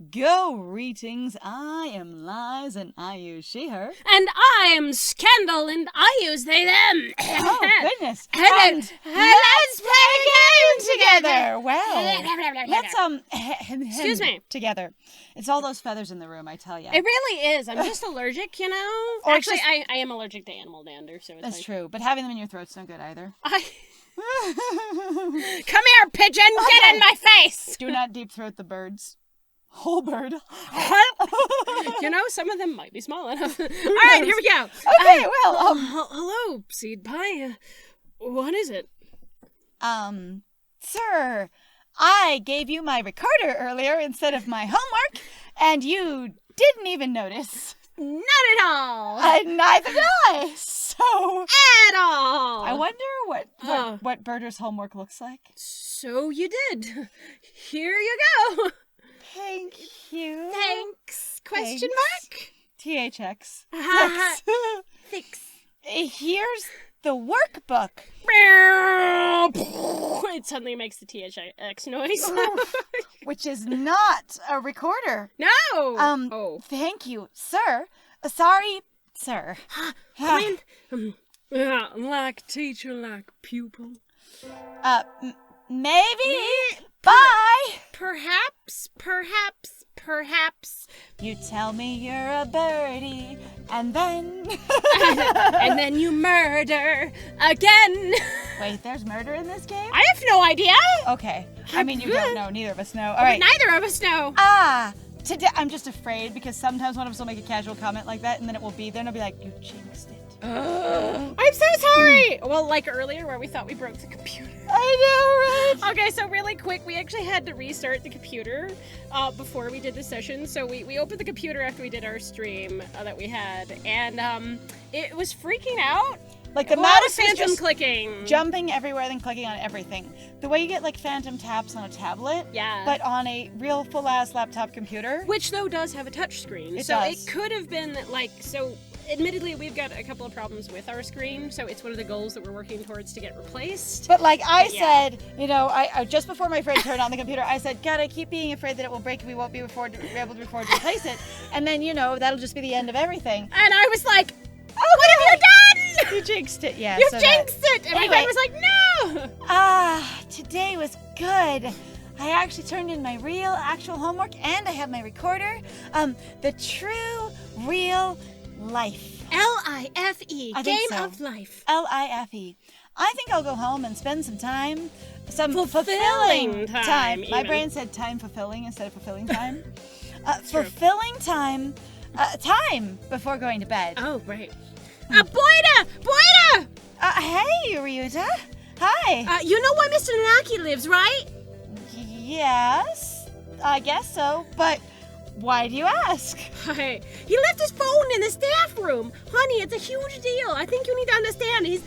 Greetings, I am Liz and I use she, her. And I am Scandal and I use they, them. Oh, goodness. And let's play a game together. Well, let's, Excuse me. Together. It's all those feathers in the room, I tell ya. It really is. I'm just allergic, you know? Or Actually, just- I am allergic to animal dander, so it's That's like... true, but having them in your throat's no good either. Come here, pigeon! Get in my face! Do not deep throat the birds. Whole bird. You know, some of them might be small enough. All right, here we go. Okay, well, hello, seed pie. What is it? Sir, I gave you my recorder earlier instead of my homework, and you didn't even notice. Not at all. Neither did I. So At all. I wonder what Birder's homework looks like. So you did. Here you go. Thank you. Thanks. Question mark? THX. Thanks. Here's the workbook. It suddenly makes the THX noise. Which is not a recorder. No. Thank you, sir. Sorry, sir. Like teacher, like pupil. Maybe. Bye. Perhaps. You tell me you're a birdie, and then... and then you murder again. Wait, there's murder in this game? I have no idea. Okay. I mean, you don't know. Neither of us know. All right. Neither of us know. Today I'm just afraid because sometimes one of us will make a casual comment like that, and then it will be there, and I'll be like, you jinxed it. I'm so sorry. Well, like earlier where we thought we broke the computer. I know, right? Okay, so really quick, we actually had to restart the computer before we did the session. So we opened the computer after we did our stream that we had, and it was freaking out. Like the mouse is phantom just clicking, jumping everywhere, then clicking on everything. The way you get like phantom taps on a tablet, yeah, but on a real full-ass laptop computer. Which though does have a touch screen, it so does. It could have been like so. Admittedly, we've got a couple of problems with our screen, so it's one of the goals that we're working towards to get replaced. But like I said, you know, I just before my friend turned on the computer, I said, God, I keep being afraid that it will break and we won't be able to replace it. And then, you know, that'll just be the end of everything. And I was like, oh, what have you done? You jinxed it, yeah. You jinxed it! And anyway, my friend was like, no! Today was good. I actually turned in my actual homework, and I have my recorder. The true, real life. L-I-F-E. Game of life. L-I-F-E. I think I'll go home and spend some time, fulfilling time. My brain said time fulfilling instead of fulfilling time. Fulfilling time before going to bed. Oh, right. Boida! Hey, Ryuta. Hi. You know where Mr. Nanaki lives, right? Yes, I guess so, but why do you ask? Hey, he left his phone in the staff room. Honey, it's a huge deal. I think you need to understand. He's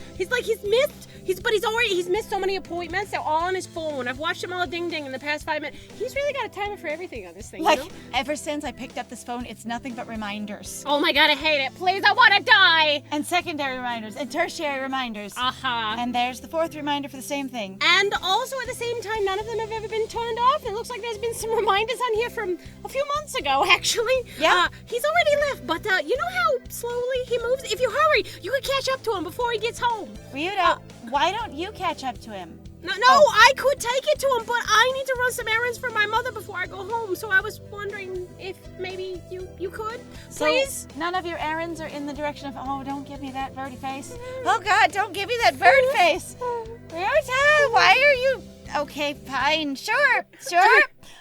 missed so many appointments. They're all on his phone. I've watched them all ding in the past 5 minutes. He's really got a timer for everything on this thing, Like, you know? ever since I picked up this phone, it's nothing but reminders. Oh my God, I hate it. Please, I want to die. And secondary reminders and tertiary reminders. Uh-huh. And there's the fourth reminder for the same thing. And also at the same time, none of them have ever been turned off. It looks like there's been some reminders on here from a few months ago, actually. Yeah. He's already left, but you know how slowly he moves? If you hurry, you could catch up to him before he gets home. Ryuta, why don't you catch up to him? No, I could take it to him, but I need to run some errands for my mother before I go home, so I was wondering if maybe you could, please? So none of your errands are in the direction of, oh, don't give me that birdie face. Oh, God, don't give me that bird face. Ryuta, why are you... Okay, fine, sure.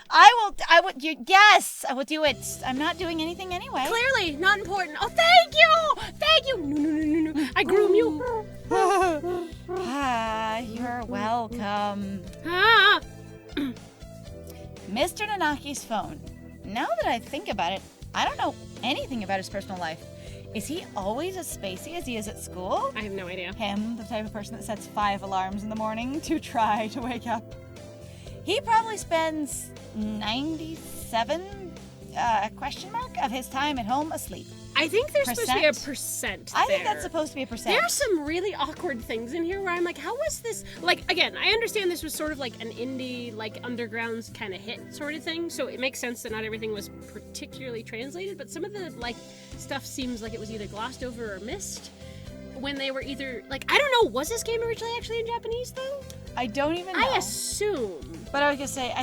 I will do it. I'm not doing anything anyway. Clearly, not important. Oh, thank you. No. I groom you. You're welcome. Mr. Nanaki's phone. Now that I think about it, I don't know anything about his personal life. Is he always as spacey as he is at school? I have no idea. Him, the type of person that sets 5 alarms in the morning to try to wake up. He probably spends 97 of his time at home asleep. I think there's supposed to be a percent there. I think that's supposed to be a percent. There's some really awkward things in here where I'm like, how was this? Like, again, I understand this was sort of like an indie, like underground kind of hit sort of thing, so it makes sense that not everything was particularly translated, but some of the, like, stuff seems like it was either glossed over or missed when they were either, like, I don't know, was this game originally actually in Japanese, though? I don't even know. I assume. But I was gonna say,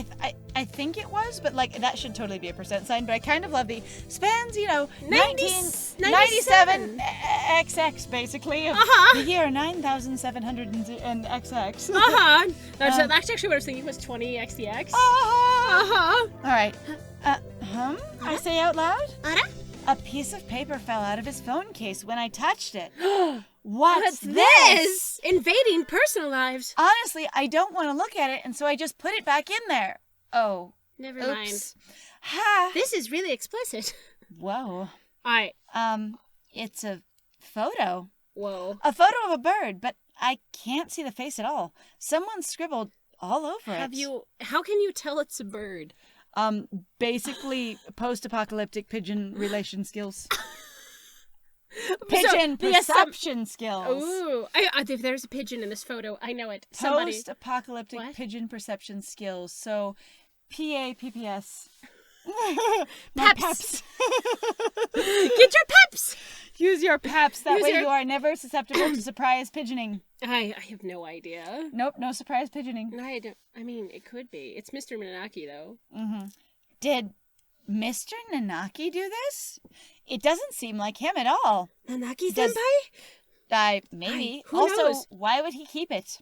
I think it was, but like that should totally be a percent sign. But I kind of love the spans, 1997 XX basically of the year 9700 and XX. That's actually what I was thinking was 20 XDX. All right. I say out loud. A piece of paper fell out of his phone case when I touched it. What's this? Invading personal lives. Honestly, I don't want to look at it, and so I just put it back in there. Oh. Never Oops. mind. Ha. This is really explicit. Whoa. It's a photo. Whoa. A photo of a bird, but I can't see the face at all. Someone scribbled all over it. How can you tell it's a bird? Basically post-apocalyptic pigeon relation skills. Pigeon perception skills. Ooh, if there's a pigeon in this photo, I know it. Somebody. Post-apocalyptic pigeon perception skills. So, PAPPS. My peps. Get your peps. Use your peps. That way you are never susceptible to surprise pigeoning. I have no idea. Nope, no surprise pigeoning. No, I don't. I mean, it could be. It's Mr. Minaki, though. Mm-hmm. Did Mr. Nanaki do this? It doesn't seem like him at all. Nanaki-senpai? Maybe. Who also, knows? Why would he keep it?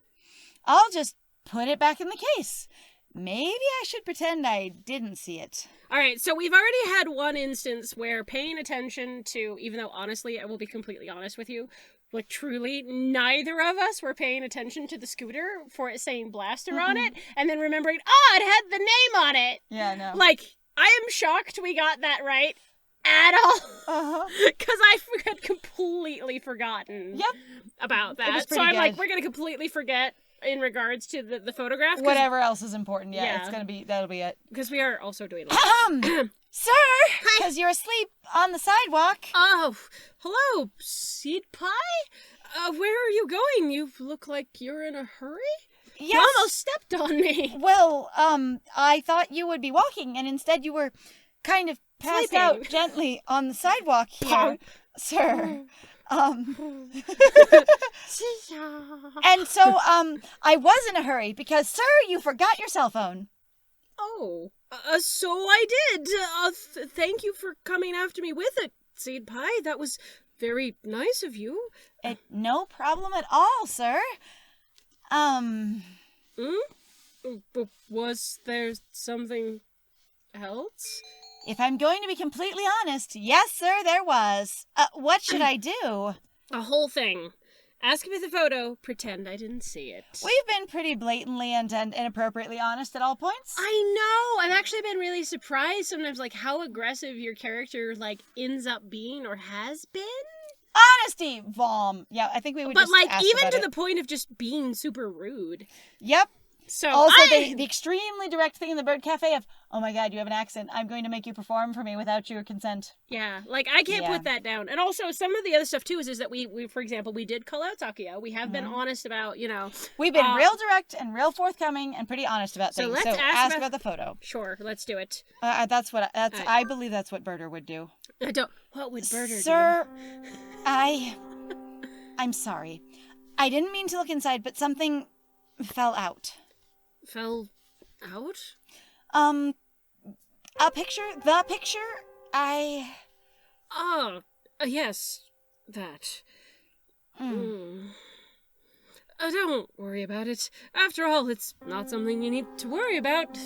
I'll just put it back in the case. Maybe I should pretend I didn't see it. All right, so we've already had one instance where paying attention to, even though honestly, I will be completely honest with you, like truly, neither of us were paying attention to the scooter for it saying Blaster on it, and then remembering, it had the name on it. Yeah, no. Like, I am shocked we got that right at all. Because I had completely forgotten about that. So I'm like, we're going to completely forget in regards to the photograph. Whatever else is important, that'll be it. Because we are also doing Sir! Because you're asleep on the sidewalk. Oh, hello, seed pie? Where are you going? You look like you're in a hurry? Yes. You almost stepped on me. Well, I thought you would be walking, and instead you were kind of passed out gently on the sidewalk here, sir. And so, I was in a hurry because, sir, you forgot your cell phone. Oh, so I did. Thank you for coming after me with it, Seed Pie. That was very nice of you. No problem at all, sir. Was there something else? If I'm going to be completely honest, yes, sir, there was. What should I do? A whole thing. Ask me the photo, pretend I didn't see it. We've been pretty blatantly and inappropriately honest at all points. I know! I've actually been really surprised sometimes, like, how aggressive your character, like, ends up being or has been. Honesty, Vom. Yeah, I think we would but, just like, ask even about to it. the point of just being super rude. Yep. So also, the extremely direct thing in the Bird Cafe of, oh my god, you have an accent. I'm going to make you perform for me without your consent. Yeah, like, I can't put that down. And also, some of the other stuff, too, is that we for example, we did call out Sakuya. We have been honest about, We've been real direct and real forthcoming and pretty honest about things. So let's ask about the photo. Sure, let's do it. I believe that's what Birder would do. What would Birder do? Sir, I'm sorry. I didn't mean to look inside, but something fell out. Fell out? The picture, Oh, yes, that. Don't worry about it. After all, it's not something you need to worry about,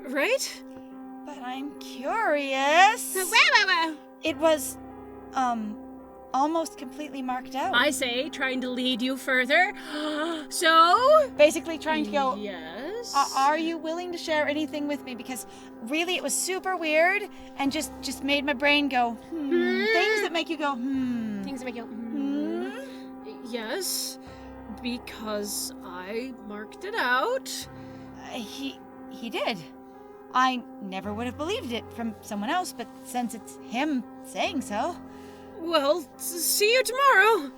right? But I'm curious. It was, almost completely marked out. I say, trying to lead you further. So? Basically trying to go, yes. Are you willing to share anything with me? Because really it was super weird and just made my brain go, Things that make you go, Things that make you go, Yes, because I marked it out. He did. I never would have believed it from someone else, but since it's him saying so. Well, see you tomorrow.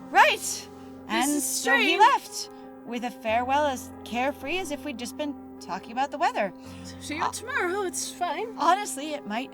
Right. And is so he strange. left with a farewell as carefree as if we'd just been talking about the weather. See you tomorrow. It's fine. Honestly, it might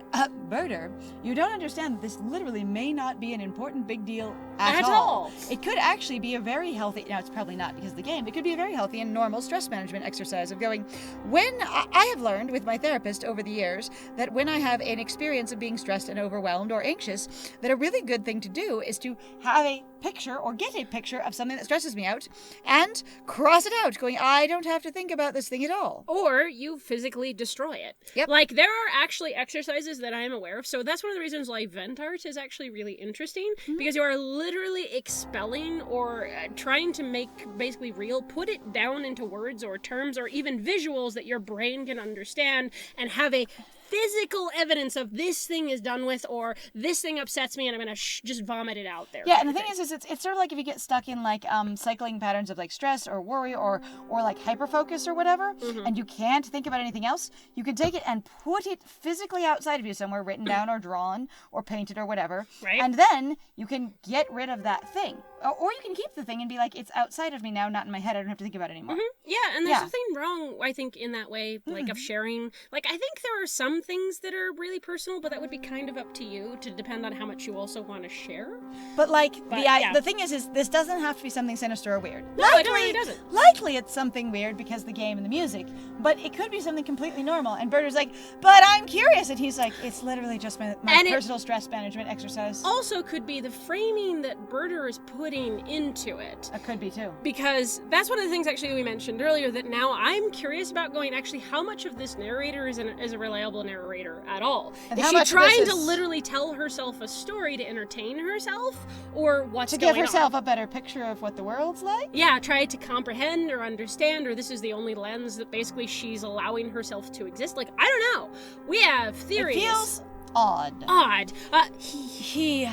Birder, you don't understand that this literally may not be an important big deal at all. It could actually be a very healthy, now it's probably not because of the game, it could be a very healthy and normal stress management exercise of going, when I have learned with my therapist over the years that when I have an experience of being stressed and overwhelmed or anxious, that a really good thing to do is to have a picture or get a picture of something that stresses me out and cross it out, going, I don't have to think about this thing at all. Or you physically destroy it. Yep. Like, there are actually exercises that I am aware of. So that's one of the reasons why vent art is actually really interesting. Because you are literally expelling or trying to make basically real, put it down into words or terms or even visuals that your brain can understand and have a physical evidence of this thing is done with or this thing upsets me and I'm going to just vomit it out there. Yeah, and the thing is it's sort of like if you get stuck in like cycling patterns of like stress or worry or like hyperfocus or whatever, and you can't think about anything else, you can take it and put it physically outside of you somewhere, written down or drawn or painted or whatever, Right. and then you can get rid of that thing. Or you can keep the thing and be like, it's outside of me now, not in my head, I don't have to think about it anymore. Yeah, and there's Yeah. nothing wrong, I think, in that way, like, of sharing. Like, I think there are some things that are really personal, but that would be kind of up to you to depend on how much you also want to share. But like yeah. the thing is this doesn't have to be something sinister or weird. No, it really doesn't. Likely it's something weird because of the game and the music, but it could be something completely normal. And Birder's like, but I'm curious, and he's like, it's literally just my personal stress management exercise. Also could be the framing that Birder is putting into it. That could be too. Because that's one of the things actually we mentioned earlier that now I'm curious about going, actually, how much of this narrator is a reliable narrator at all? And is how she much of trying this to is- literally tell herself a story to entertain herself? Or what's To going give herself on? a better picture of what the world's like? Yeah, try to comprehend or understand, or this is the only lens that basically she's allowing herself to exist. Like, I don't know. We have theories. It feels odd. Odd. He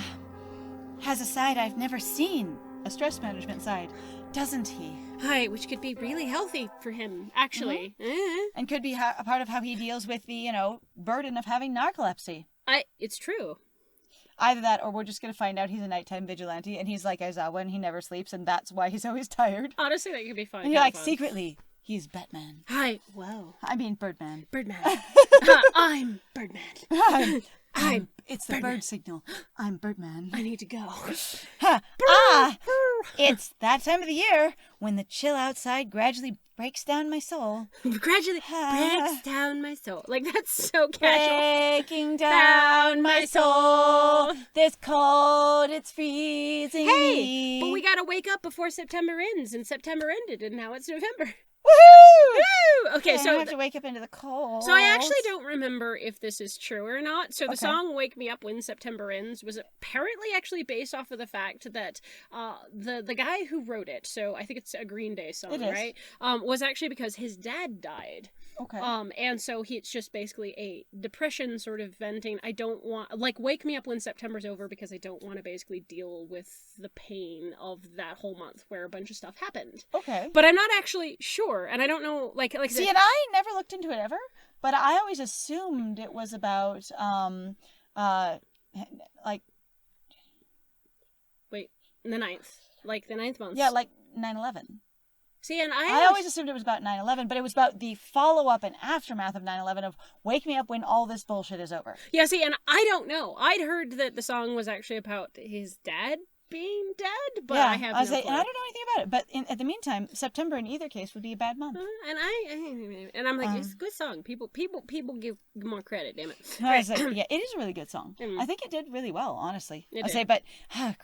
has a side I've never seen. A stress management side, doesn't he? Hi, which could be really healthy for him, actually. And could be a part of how he deals with the, burden of having narcolepsy. It's true. Either that, or we're just going to find out he's a nighttime vigilante, and he's like Aizawa, and he never sleeps, and that's why he's always tired. Honestly, that could be fun. And you're Kind like, of fun. secretly, he's Batman. Hi, whoa. I mean, Birdman. Birdman. I'm Birdman. It's the Birdman. bird signal. I'm Birdman. I need to go. It's that time of the year when the chill outside gradually breaks down my soul. Gradually breaks down my soul. Like, that's so casual. Breaking down my soul. This cold, it's freezing Hey, me. but we gotta wake up before September ends, and September ended, and now it's November. Woohoo! Woo! Okay, I so have to wake up into the cold. So I actually don't remember if this is true or not. So the Okay. song "Wake Me Up When September Ends" was apparently actually based off of the fact that the guy who wrote it, so I think it's a Green Day song, It is. right? Was actually because his dad died. Okay. And so it's just basically a depression sort of venting. I don't want, like, wake me up when September's over because I don't want to basically deal with the pain of that whole month where a bunch of stuff happened. Okay. But I'm not actually sure, and I don't know, like I said, See, and I never looked into it ever, but I always assumed it was about, like, wait, the ninth month. yeah, like 9/11. See, and I always assumed it was about 9/11, but it was about the follow-up and aftermath of 9/11 of wake me up when all this bullshit is over. Yeah, see, and I don't know. I'd heard that the song was actually about his dad being dead, but yeah, I have I was no like, clue. and I don't know anything about it, but at the meantime, September in either case would be a bad month. And I'm like, it's a good song. People give more credit, damn it. I was like, yeah, it is a really good song. Mm. I think it did really well, honestly. It I did. say, but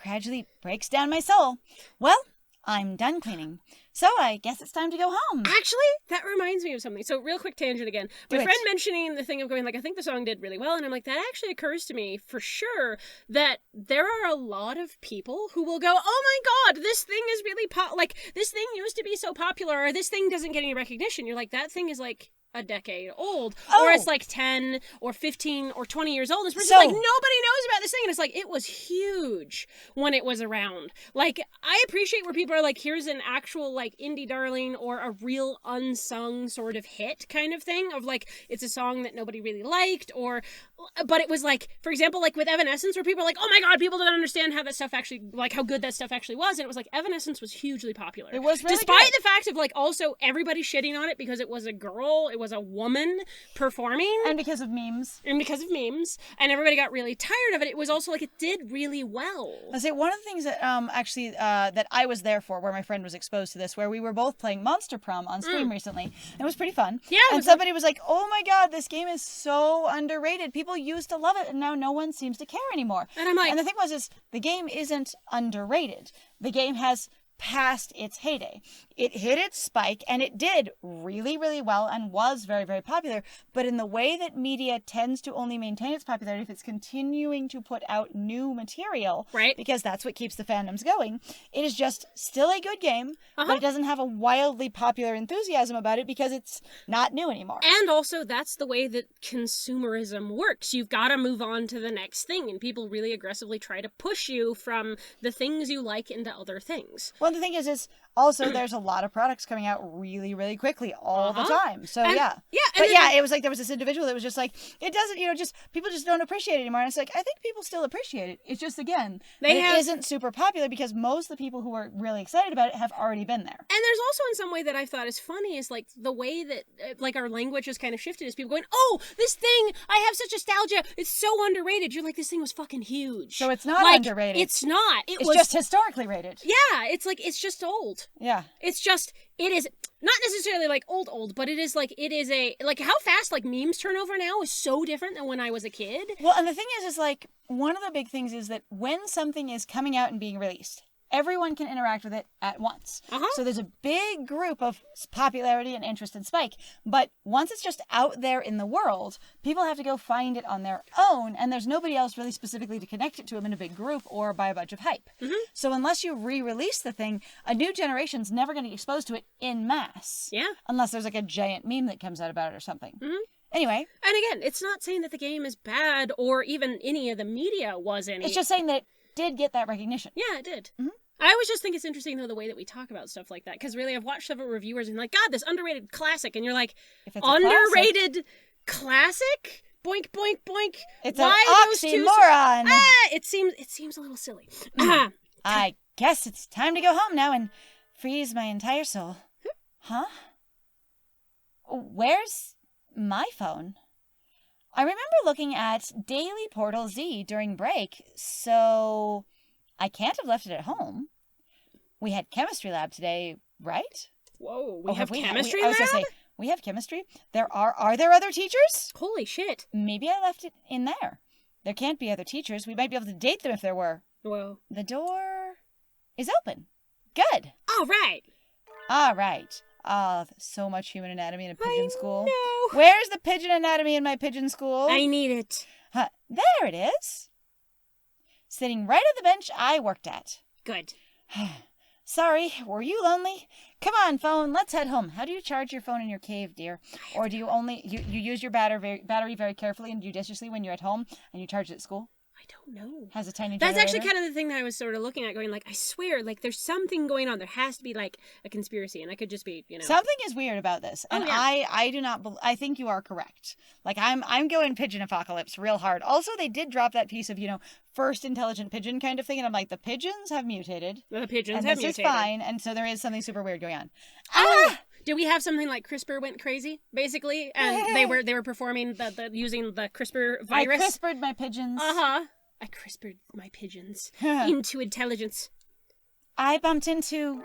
gradually breaks down my soul. Well, I'm done cleaning, so I guess it's time to go home. Actually, that reminds me of something. So, real quick tangent again. Do My it. friend mentioning the thing of going, like, I think the song did really well. And I'm like, that actually occurs to me for sure that there are a lot of people who will go, oh my God, this thing is really like, this thing used to be so popular, or this thing doesn't get any recognition. You're like, that thing is like a decade old, Oh. or it's like 10 or 15 or 20 years old. This person's So- like, nobody knows about this thing. And it's like, it was huge when it was around. Like, I appreciate where people are like, here's an actual like indie darling or a real unsung sort of hit kind of thing of like, it's a song that nobody really liked, or, but it was like, for example, like with Evanescence, where people are like, oh my god, people don't understand how that stuff actually, like how good that stuff actually was. And it was like, Evanescence was hugely popular. It was really Despite good. the fact of like also everybody shitting on it because it was a girl, it was a woman performing. And because of memes. And because of memes, and everybody got really tired of it. It was also like it did really well. I say one of the things that actually that I was there for, where my friend was exposed to this, where we were both playing Monster Prom on stream recently. It was pretty fun. Yeah, it and was somebody was like, "Oh my god, this game is so underrated. People used to love it, and now no one seems to care anymore." And I'm like, and the thing is the game isn't underrated. The game has past its heyday. It hit its spike, and it did really, really well and was very, very popular. But in the way that media tends to only maintain its popularity if it's continuing to put out new material, right? because that's what keeps the fandoms going, it is just still a good game, but it doesn't have a wildly popular enthusiasm about it because it's not new anymore. And also, that's the way that consumerism works. You've got to move on to the next thing, and people really aggressively try to push you from the things you like into other things. Well, the thing is also there's a lot of products coming out really, really quickly all the time. So And- yeah. yeah, and But then- yeah, it was like there was this individual that was just like, it doesn't, just people just don't appreciate it anymore. And it's like, I think people still appreciate it. It's just, again, it isn't super popular because most of the people who are really excited about it have already been there. And there's also in some way that I thought is funny is like the way that like our language has kind of shifted is people going, oh, this thing, I have such nostalgia. It's so underrated. You're like, this thing was fucking huge. So it's not like, underrated. It's not. It's just historically rated. Yeah, it's like, it's just old. Yeah. It's just, it is not necessarily like old, but it is like how fast like memes turn over now is so different than when I was a kid. Well, and the thing is like, one of the big things is that when something is coming out and being released, everyone can interact with it at once. So there's a big group of popularity and interest and spike. But once it's just out there in the world, people have to go find it on their own, and there's nobody else really specifically to connect it to them in a big group or by a bunch of hype. So unless you re-release the thing, a new generation's never going to get exposed to it in mass. Yeah. Unless there's like a giant meme that comes out about it or something. Anyway. And again, it's not saying that the game is bad or even any of the media was any. It's just saying that it did get that recognition. Yeah, it did. I always just think it's interesting, though, the way that we talk about stuff like that. Because really, I've watched several reviewers and like, God, this underrated classic. And you're like, If it's a underrated classic? Boink, boink, boink. It's Why an those two? oxymoron. It seems a little silly. I guess it's time to go home now and freeze my entire soul. Huh? Where's my phone? I remember looking at Daily Portal Z during break, so I can't have left it at home. We had chemistry lab today, right? Whoa, we Oh, have chemistry I was lab? gonna say, we have chemistry. Are there other teachers? Holy shit. Maybe I left it in there. There can't be other teachers. We might be able to date them if there were. Well, The door is open. Good. all right. All right. Oh, so much human anatomy in a pigeon school. No. Where's the pigeon anatomy in my pigeon school? I need it. Huh, there it is. Sitting right at the bench I worked at. Good. Sorry, were you lonely? Come on, phone, let's head home. How do you charge your phone in your cave, dear? Or do you only you use your battery very carefully and judiciously when you're at home and you charge it at school? I don't know. Has a tiny That's actually generator? kind of the thing that I was sort of looking at, going like, I swear, like there's something going on. There has to be like a conspiracy, and I could just be, Something is weird about this, and yeah. I do not. I think you are correct. Like I'm going pigeon apocalypse real hard. Also, they did drop that piece of first intelligent pigeon kind of thing, and I'm like, the pigeons have mutated. the pigeons And have this mutated. is fine, and so there is something super weird going on. Oh, do we have something like CRISPR went crazy, basically, and they were performing the using the CRISPR virus? I CRISPR'd my pigeons. I CRISPR'd my pigeons into intelligence. I bumped into.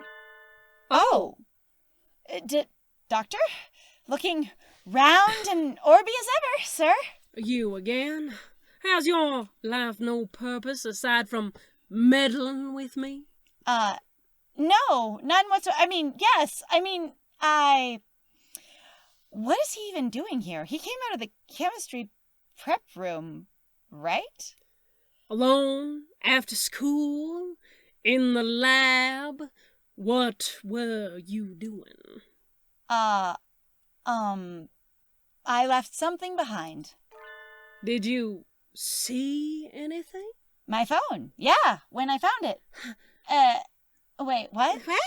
Doctor, looking round and orby as ever, sir. You again? How's your life no purpose aside from meddling with me? No, none whatsoever. Yes. What is he even doing here? He came out of the chemistry prep room, right? Alone, after school, in the lab. What were you doing? I left something behind. Did you see anything? My phone. Yeah, when I found it. Wait, what? What?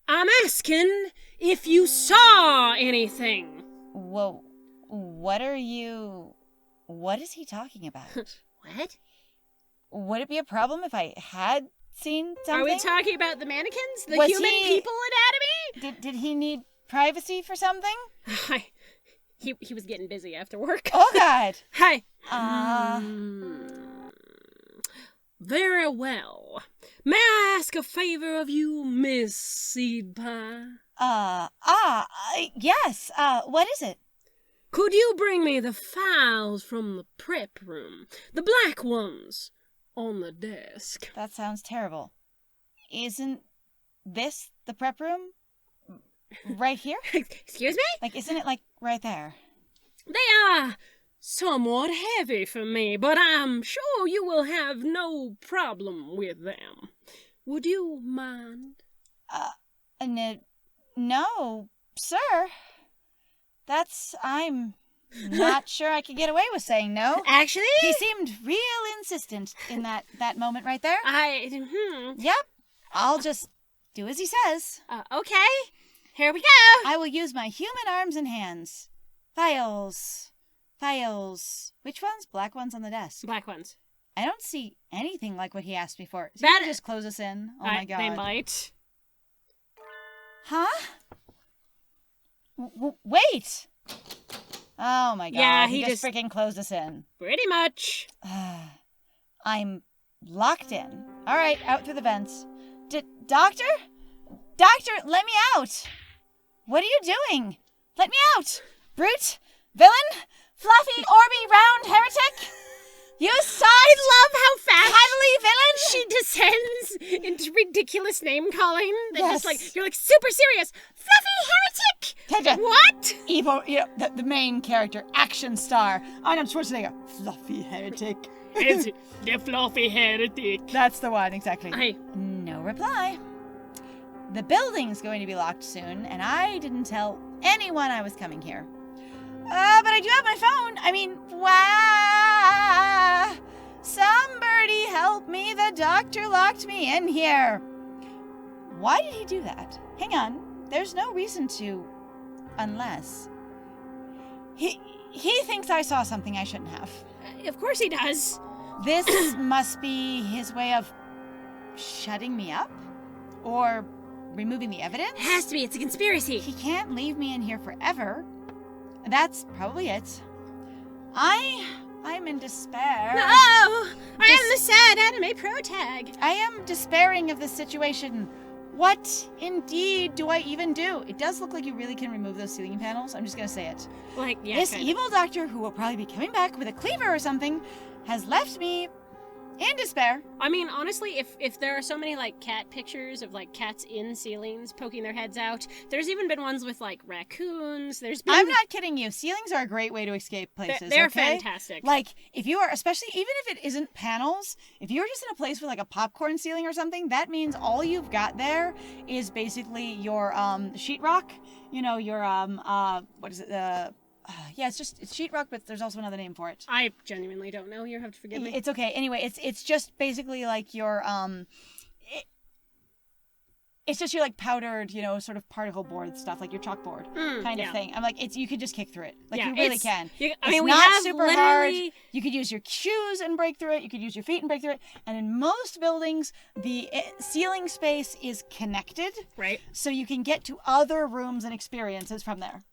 I'm asking if you saw anything. Whoa, what is he talking about? What? Would it be a problem if I had seen something? Are we talking about the mannequins? The Was human he- people anatomy? Did he need privacy for something? He was getting busy after work. Oh, God. Hi. Very well. May I ask a favor of you, Miss Seed Pie? Yes. What is it? Could you bring me the files from the prep room? The black ones on the desk. That sounds terrible. Isn't this the prep room? Right here? Excuse me? Like, isn't it, like, right there? They are somewhat heavy for me, but I'm sure you will have no problem with them. Would you mind? No, sir. I'm not sure I could get away with saying no. Actually? He seemed real insistent in that moment right there. Yep. I'll just do as he says. Okay. Here we go. I will use my human arms and hands. Files. Which ones? Black ones on the desk. Black ones. I don't see anything like what he asked me for. Is he That- gonna just close us in? Oh my God. They might. Huh? Wait! Oh my God. Yeah, he he just just- freaking closed us in. Pretty much. I'm locked in. All right, out through the vents. Doctor? Doctor, let me out! What are you doing? Let me out! Brute? Villain? Fluffy, Orby, round heretic? You suck! I love how fast Cuddly villain? she descends into ridiculous name calling. That Yes. just like you're like super serious. Fluffy heretic. What? Evil, the main character, action star. Arnold Schwarzenegger. Fluffy heretic. It's the fluffy heretic. That's the one, exactly. Hey, No reply. The building's going to be locked soon, and I didn't tell anyone I was coming here. But I do have my phone. I mean, wow. Somebody help me. The doctor locked me in here. Why did he do that? Hang on. There's no reason to, unless. He thinks I saw something I shouldn't have. of course he does. This must be his way of shutting me up? Or removing the evidence? It has to be. It's a conspiracy. He can't leave me in here forever. That's probably it. I'm in despair. No, I am the sad anime protag. I am despairing of this situation. What indeed do I even do? It does look like you really can remove those ceiling panels. I'm just gonna say it. Like, yeah. This kinda. evil doctor, who will probably be coming back with a cleaver or something, has left me in despair. I mean, honestly, if there are so many like cat pictures of like cats in ceilings poking their heads out, there's even been ones with like raccoons. There's been. I'm not kidding you. Ceilings are a great way to escape places. They're okay? fantastic. Like, if you are, especially even if it isn't panels, if you're just in a place with like a popcorn ceiling or something, that means all you've got there is basically your sheetrock. You know, your what is it? Yeah, it's sheetrock, but there's also another name for it. I genuinely don't know. You have to forgive me. It's okay. Anyway, it's just basically like your it's just your like powdered, sort of particle board stuff, like your chalkboard kind of thing. I'm like, you could just kick through it. Like, you really can. I mean, it's we not have super hard. literally. You could use your shoes and break through it. You could use your feet and break through it. And in most buildings, the ceiling space is connected, Right. so you can get to other rooms and experiences from there.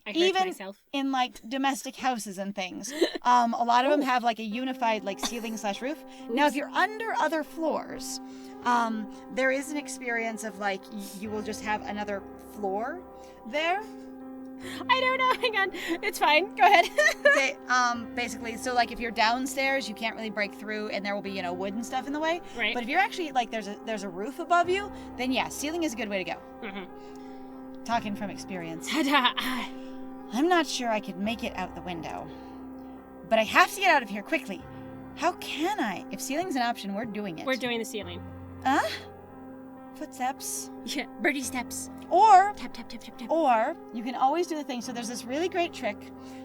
I hurt Even myself. in like domestic houses and things, a lot of them have like a unified like ceiling/roof. Now, if you're under other floors, there is an experience of like you will just have another floor there. I don't know. Hang on. It's fine. Go ahead. Basically, so like if you're downstairs, you can't really break through, and there will be wood and stuff in the way. Right. But if you're actually like there's a roof above you, then yeah, ceiling is a good way to go. Mm-hmm. Talking from experience. I'm not sure I could make it out the window, but I have to get out of here quickly. How can I? If ceiling's an option, we're doing it. We're doing the ceiling. footsteps. Yeah, birdie steps. Or, Tap, tap, tap, tap, tap. or you can always do the thing. So there's this really great trick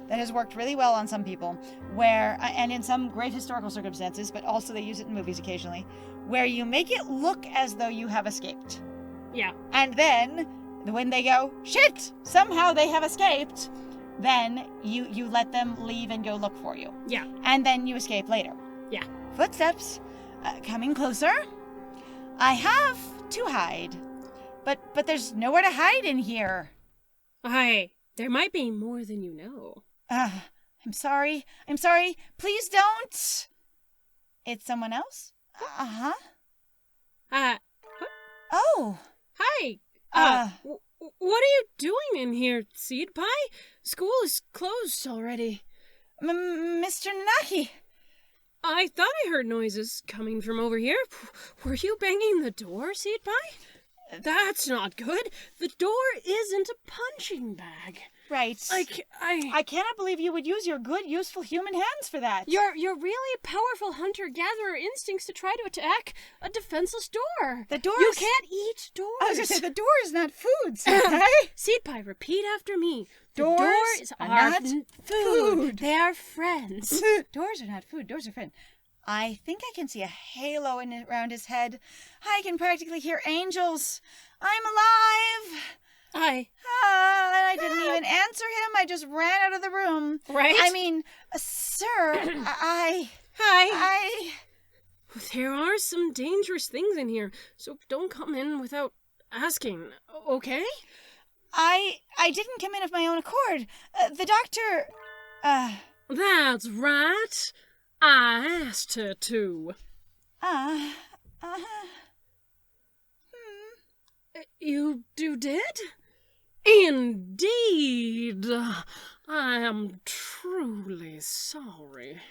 that has worked really well on some people, where, and in some great historical circumstances, but also they use it in movies occasionally, where you make it look as though you have escaped. Yeah. And then, when they go, shit, somehow they have escaped, then you let them leave and go look for you. Yeah. And then you escape later. Yeah. Footsteps, coming closer. I have to hide, but there's nowhere to hide in here. There might be more than you know. I'm sorry. Please don't. It's someone else? Uh-huh. Oh. Hi. What are you doing in here, Seed Pie? School is closed already. Mr. Nanaki. I thought I heard noises coming from over here. Were you banging the door, Seed Pie? That's not good. The door isn't a punching bag. Right. I cannot believe you would use your good, useful human hands for that. Your really powerful hunter-gatherer instincts to try to attack a defenseless door. The door You is... can't eat doors. I was going to say, the door is not food, okay? Seed Pie, repeat after me. Doors Doors are are not food. They are friends. Doors are not food. Doors are friends. I think I can see a halo around his head. I can practically hear angels. I'm alive. Hi. And I didn't even answer him. I just ran out of the room. Right? I mean, sir, Hi. There are some dangerous things in here, so don't come in without asking, okay? I didn't come in of my own accord. The doctor, That's right. I asked her to. You did? Indeed. I am truly sorry.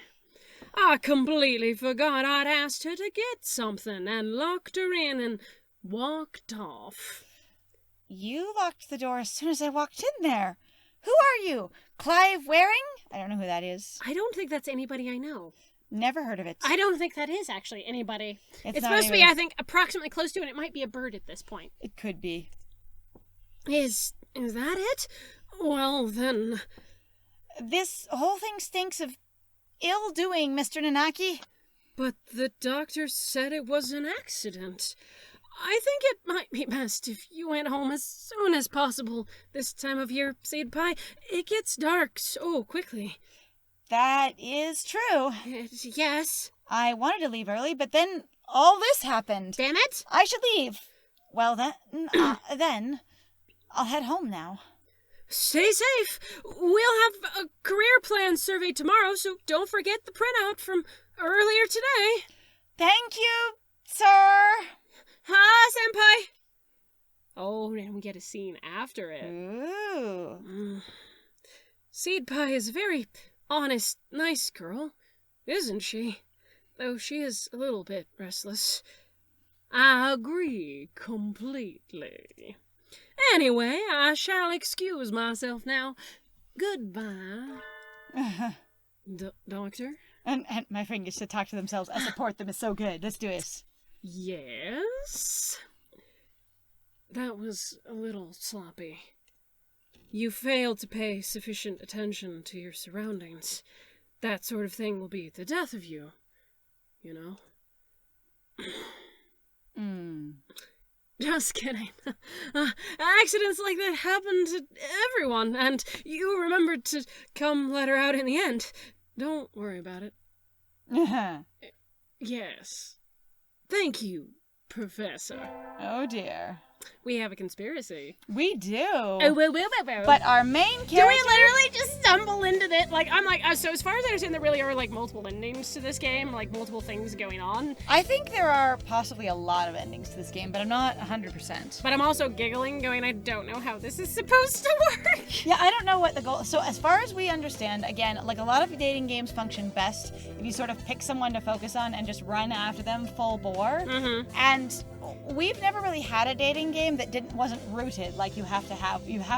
I completely forgot I'd asked her to get something and locked her in and walked off. You locked the door as soon as I walked in there. Who are you? Clive Waring? I don't know who that is. I don't think that's anybody I know. Never heard of it. I don't think that is actually anybody. It's not supposed to be, even- I think, approximately close to it. It might be a bird at this point. It could be. Is that it? Well, then... This whole thing stinks of ill-doing, Mr. Nanaki. But the doctor said it was an accident. I think it might be best if you went home as soon as possible this time of year, Seed Pie. It gets dark so quickly. That is true. Yes. I wanted to leave early, but then all this happened. Damn it. I should leave. Well, then I'll head home now. Stay safe. We'll have a career plan survey tomorrow, so don't forget the printout from earlier today. Thank you, sir. Hi, Senpai. Oh, and we get a scene after it. Ooh. Seed Pie is a very honest, nice girl, isn't she? Though she is a little bit restless. I agree completely. Anyway, I shall excuse myself now. Goodbye. Doctor? And my fingers to talk to themselves. I support them is so good. Let's do this. Yes? That was a little sloppy. You failed to pay sufficient attention to your surroundings. That sort of thing will be the death of you. You know? Just kidding. Accidents like that happen to everyone, and you remembered to come let her out in the end. Don't worry about it. Yes. Thank you, Professor. Oh dear. We have a conspiracy. We do. But But our main character... do we literally just stumble into it? So as far as I understand, there really are, multiple endings to this game, multiple things going on. I think there are possibly a lot of endings to this game, but I'm not 100%. But I'm also giggling, going, I don't know how this is supposed to work. Yeah, I don't know what the goal... So as far as we understand, again, a lot of dating games function best if you sort of pick someone to focus on and just run after them full bore. Mm-hmm. And we've never really had a dating game that wasn't rooted, you have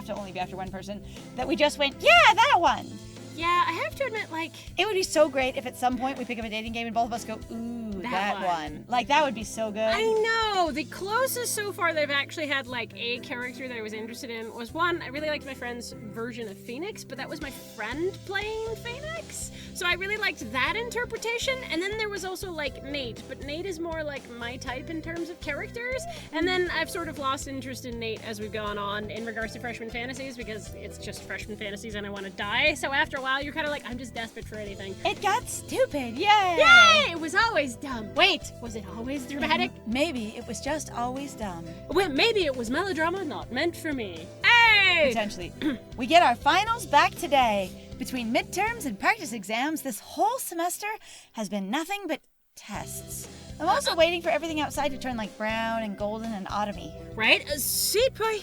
to only be after one person, that we just went, yeah, that one. Yeah, I have to admit, like... It would be so great if at some point we pick up a dating game and both of us go, ooh, that one. Like, that would be so good. I know! The closest so far that I've actually had, like, a character that I was interested in was one, I really liked my friend's version of Phoenix, but that was my friend playing Phoenix. So I really liked that interpretation. And then there was also, like, Nate. But Nate is more, like, my type in terms of characters. And then I've sort of lost interest in Nate as we've gone on in regards to freshman fantasies, because it's just freshman fantasies and I want to die. So after a while, you're kind of like, I'm just desperate for anything. It got stupid, yay! Yay! It was always dumb. Wait, was it always dramatic? Maybe it was just always dumb. Well, maybe it was melodrama not meant for me. Hey! Potentially. We get our finals back today. Between midterms and practice exams, this whole semester has been nothing but tests. I'm also waiting for everything outside to turn like brown and golden and autumny. Right? Seat boy.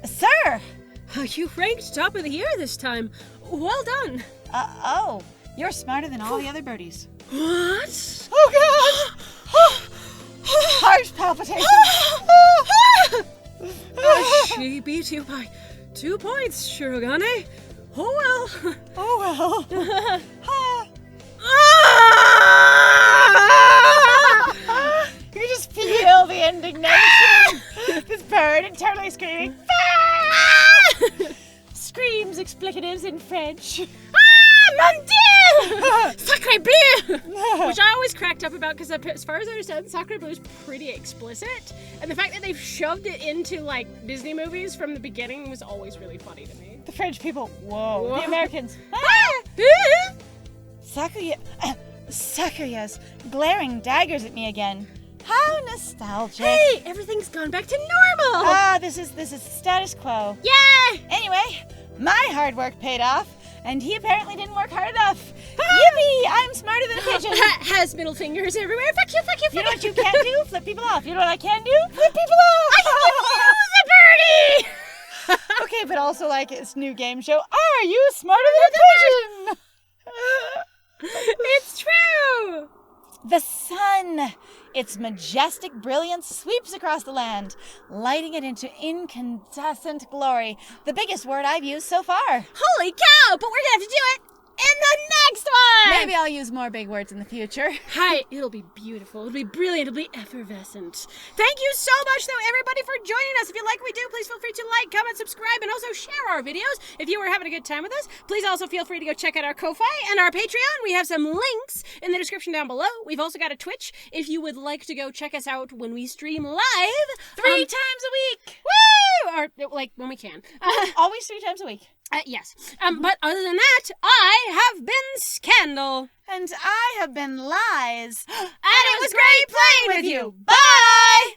Sir! You ranked top of the year this time. Well done. Oh. You're smarter than all the other birdies. What? Oh, God! Heart palpitations. She beat you by 2 points, Shirogane. Oh well. Oh, well. You just feel the indignation. This bird internally screaming. Screams explicatives in French. Mon Dieu! Sacre bleu! Which I always cracked up about, because as far as I understand, Sacre bleu is pretty explicit. And the fact that they've shoved it into, like, Disney movies from the beginning was always really funny to me. The French people, whoa. The Americans. Sakuya's glaring daggers at me again. How nostalgic. Hey, everything's gone back to normal! This is status quo. Yay! Anyway, my hard work paid off, and he apparently didn't work hard enough. Yippee! I'm smarter than a pigeon. Has middle fingers everywhere. Fuck you, fuck you, fuck you. You know what you can do? Flip people off. You know what I can do? Flip people off! I can use a birdie! Okay, but also, like, it's new game show. Are you smarter than a pigeon? It's true! The sun, its majestic brilliance sweeps across the land, lighting it into incandescent glory. The biggest word I've used so far. Holy cow! But we're gonna have to do it in the next one! Maybe I'll use more big words in the future. Hi, it'll be beautiful. It'll be brilliant. It'll be effervescent. Thank you so much, though, everybody, for joining us. If you like what we do, please feel free to like, comment, subscribe, and also share our videos. If you were having a good time with us, please also feel free to go check out our Ko-Fi and our Patreon. We have some links in the description down below. We've also got a Twitch if you would like to go check us out when we stream live. 3 times a week. Woo! Or, like, when we can. Always 3 times a week. Yes. But other than that, I have been Scandal. And I have been Lies. And it was great playing with you. Bye!